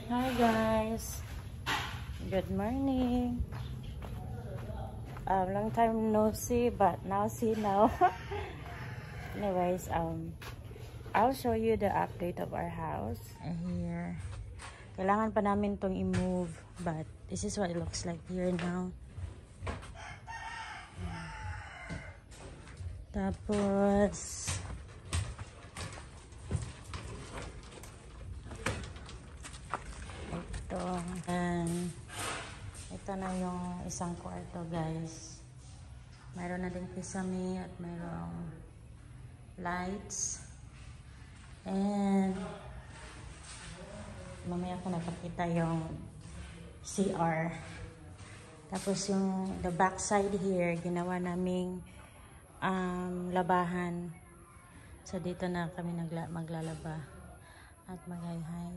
Hi guys, good morning. Long time no see, but now see now. Anyways, I'll show you the update of our house here. Kailangan pa namin tong i-move, but this is what it looks like here now. Tapos and ito na yung isang kwarto guys. Mayroon na din kisame at mayroong lights, and mamaya ko napakita yung CR. Tapos yung the back side here ginawa naming labahan, so dito na kami maglalaba at magayhay.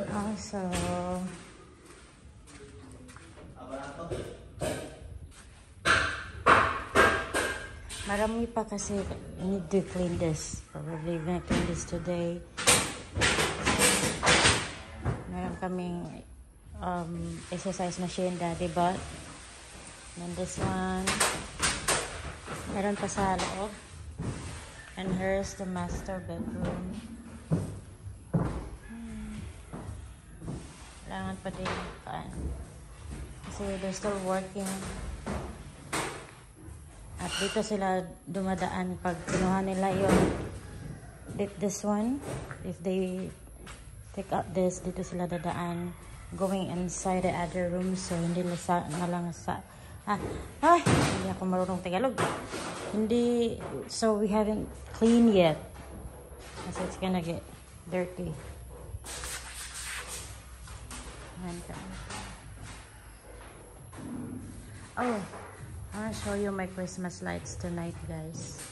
Also, marami pa kasi need to clean this. Probably gonna clean this today. Meron kaming exercise machine daddy bought. And this one meron pa sa loob, and here's the master bedroom. Kailangan pa din kasi they're still working, at dito sila dumadaan pag kinuha nila yung this one. If they take out this, dito sila dadaan going inside the other room, so hindi na lang sa hindi ako marunong Tagalog. Hindi, so we haven't cleaned yet kasi it's gonna get dirty. Oh, I wanna show you my Christmas lights tonight guys.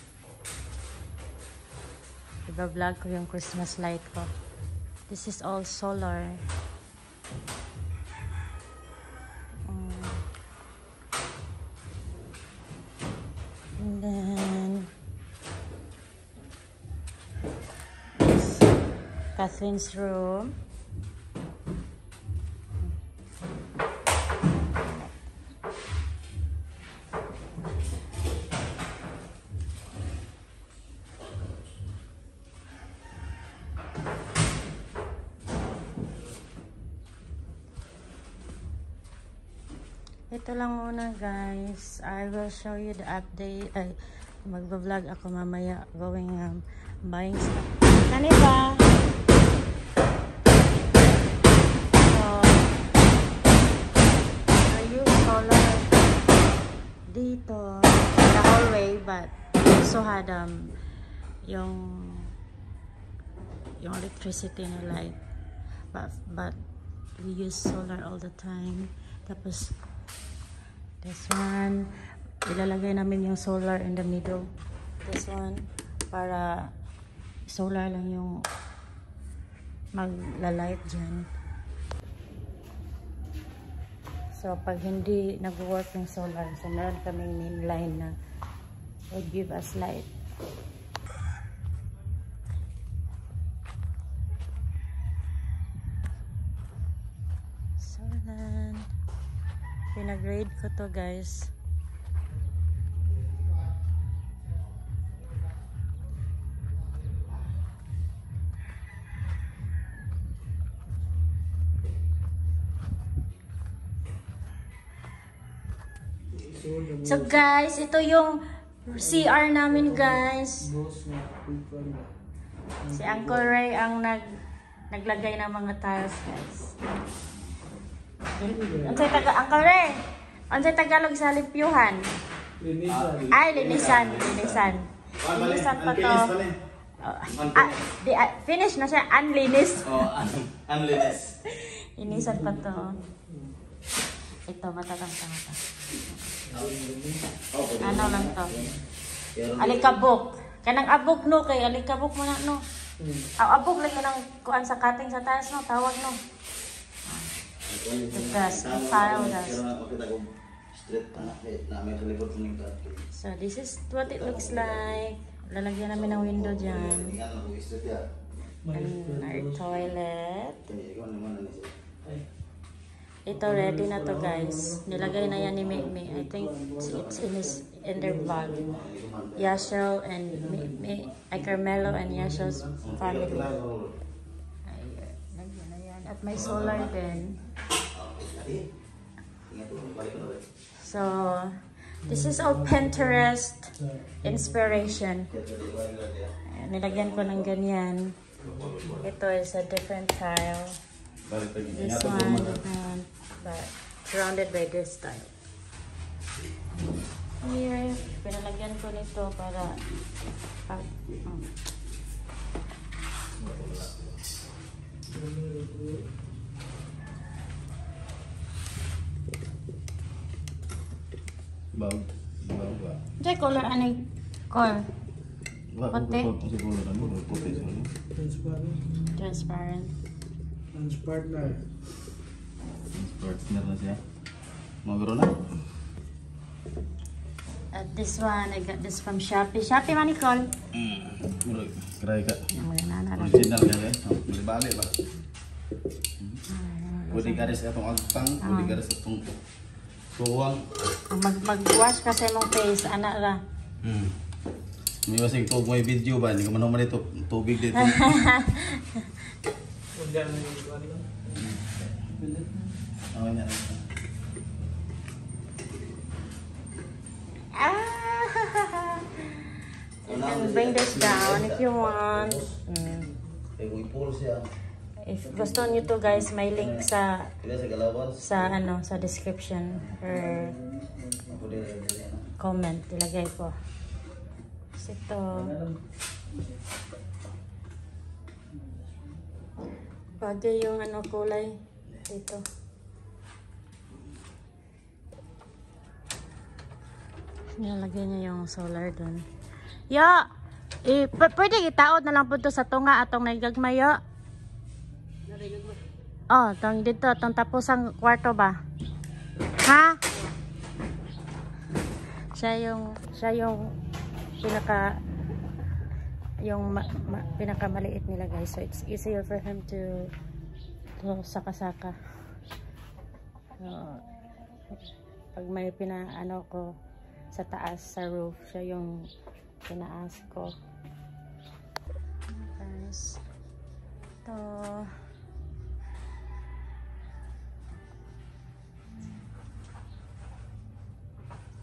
Iba-vlog ko yung Christmas light ko. This is all solar. And then this Catherine's room. Ito lang muna guys. I will show you the update. Magba-vlog ako mamaya going buying stuff. Kani ba? So, I use solar dito the hallway, but also had yung electricity na light, but we use solar all the time. Tapos this one, ilalagay namin yung solar in the middle. This one, para solar lang yung maglalight dyan. So, pag hindi nag-work yung solar, so meron kaming main line na would give us light. So, then pinag-grade ko to guys. So guys, ito yung CR namin guys. Si Uncle Ray ang naglagay ng mga tiles guys. Unsay Uncle Ray? Unsay Tagalog sa lipyuhan? Linisan. Ay, linisan. Linisan pa to. Finish na siya. Unlinis. Unlinis. Linisan pa to. Ito, matatang mata. Ano lang to? Alikabok. Kanang abok no, kay alikabok mo na no. Abog lagi ng kuan sa cutting sa taas no, tawag no. The dust, the file dust. So this is what it looks like. Lalagyan namin ng window dyan. And our toilet. Ito ready na to guys. Nilagay na yan ni Mimi. I think it's in their vlog. Yashel and Carmelo and Yashel's family. Lagyan na yan. At may solar din. So, this is all Pinterest inspiration. Ayan, nilagyan ko ng ganyan. Ito is a different tile. This one, different, but surrounded by this tile. Here, pinalagyan ko nito para Jay, color ano yung color? Puti? Transparent. Transparent na. Transparent na siya. Magro na. This one, I got this from Shopee. Shopee man, Nicole? Kray ka. Original ka guys. Bali ba? Pwede ka rin sa itong agpang. Pwede ka rin sa itong tuwang. Mag-wash ka sa mong face, anak ra. May masing tug may video ba? Hindi ko man ito tubig dito. You can bring this down if you want. If gusto niyo to guys, may link sa description or comment. Ilagay ko. Ito. Bagay yung kulay dito. Nilagay niya yung solar dun. Ya! Pwede itaod na lang po to sa tunga atong naigagmayo. Oh, tong dito, tong tapos ang kwarto ba? Ha? Siya yung pinakamaliit nila guys, so it's easier for him to saka-saka. Pag may pinaano ko sa taas sa roof, siya yung pinaas ko guys.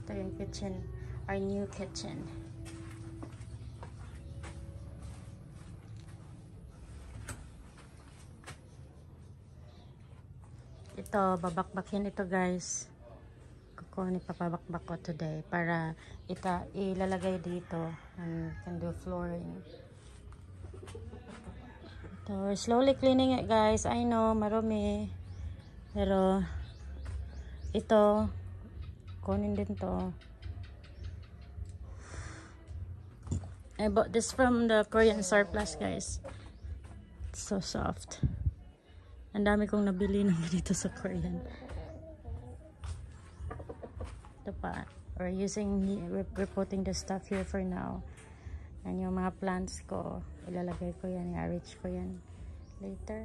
Ito yung kitchen, our new kitchen. Ito, babakbakin ito guys. Kukunin papabakbak ko today para ilalagay dito and can do flooring. Ito, we're slowly cleaning it guys. I know, marumi. Pero ito, kunin din to. I bought this from the Korean surplus guys. It's so soft. Ang dami kong nabili ng ganito sa Korean. Ito pa. We're putting the stuff here for now. And yung mga plants ko, ilalagay ko yan, i-arrange ko yan later.